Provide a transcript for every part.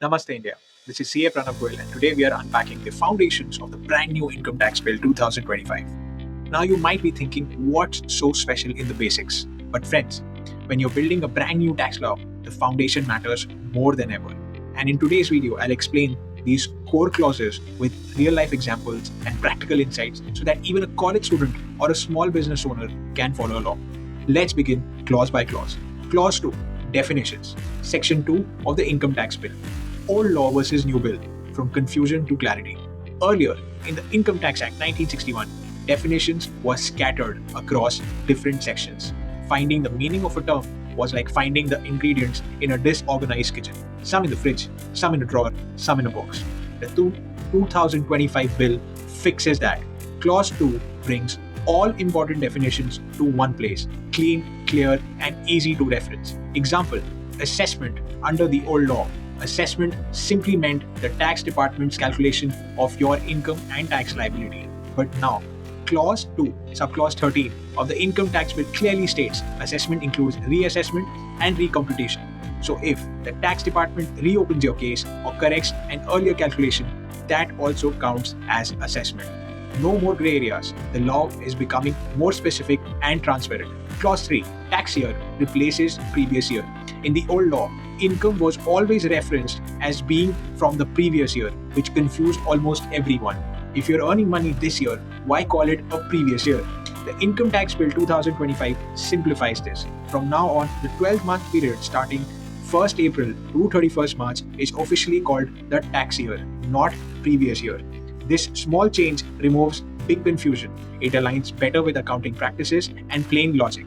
Namaste India. This is CA Pranav Goyal and today we are unpacking the foundations of the brand new Income Tax Bill 2025. Now you might be thinking, what's so special in the basics? But friends, when you're building a brand new tax law, the foundation matters more than ever. And in today's video, I'll explain these core clauses with real life examples and practical insights so that even a college student or a small business owner can follow along. Let's begin clause by clause. Clause 2. Definitions. Section 2 of the Income Tax Bill. Old law versus new bill, from confusion to clarity. Earlier, in the Income Tax Act 1961, definitions were scattered across different sections. Finding the meaning of a term was like finding the ingredients in a disorganized kitchen. Some in the fridge, some in a drawer, some in a box. The 2025 bill fixes that. Clause 2 brings all important definitions to one place, clean, clear, and easy to reference. Example, assessment under the old law. Assessment simply meant the tax department's calculation of your income and tax liability. But now, Clause 2, subclause 13 of the Income Tax Bill clearly states assessment includes reassessment and recomputation. So if the tax department reopens your case or corrects an earlier calculation, that also counts as assessment. No more gray areas. The law is becoming more specific and transparent. Clause 3, tax year replaces previous year. In the old law, income was always referenced as being from the previous year, which confused almost everyone. If you're earning money this year, why call it a previous year? The Income Tax Bill 2025 simplifies this. From now on, the 12-month period starting 1st April to 31st March is officially called the tax year, not previous year. This small change removes big confusion. It aligns better with accounting practices and plain logic.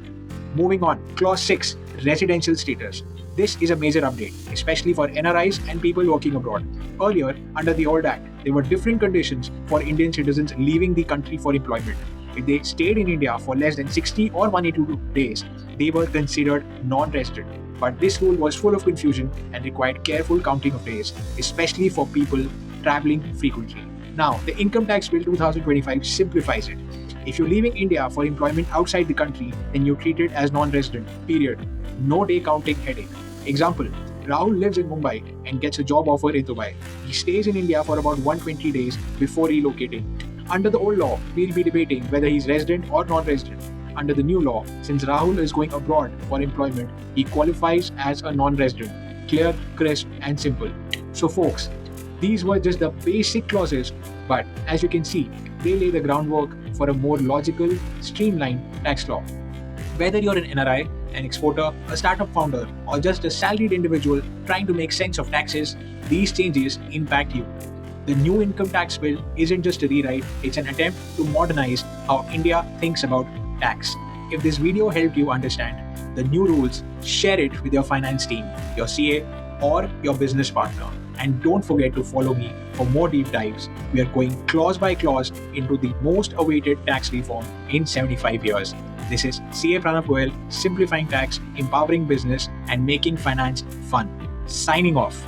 Moving on, Clause 6, residential status. This is a major update, especially for NRIs and people working abroad. Earlier, under the old Act, there were different conditions for Indian citizens leaving the country for employment. If they stayed in India for less than 60 or 182 days, they were considered non-resident. But this rule was full of confusion and required careful counting of days, especially for people traveling frequently. Now, the Income Tax Bill 2025 simplifies it. If you're leaving India for employment outside the country, then you're treated as non-resident, period. No day counting headache. Example, Rahul lives in Mumbai and gets a job offer in Dubai. He stays in India for about 120 days before relocating. Under the old law, we'll be debating whether he's resident or non-resident. Under the new law, since Rahul is going abroad for employment, he qualifies as a non-resident. Clear, crisp, and simple. So folks, these were just the basic clauses, but as you can see, they lay the groundwork for a more logical, streamlined tax law. Whether you're an NRI, an exporter, a startup founder, or just a salaried individual trying to make sense of taxes, these changes impact you. The new Income Tax Bill isn't just a rewrite, it's an attempt to modernize how India thinks about tax. If this video helped you understand the new rules, share it with your finance team, your CA, or your business partner. And don't forget to follow me for more deep dives. We are going clause by clause into the most awaited tax reform in 75 years. This is CA Pranav Goyal, simplifying tax, empowering business, and making finance fun. Signing off.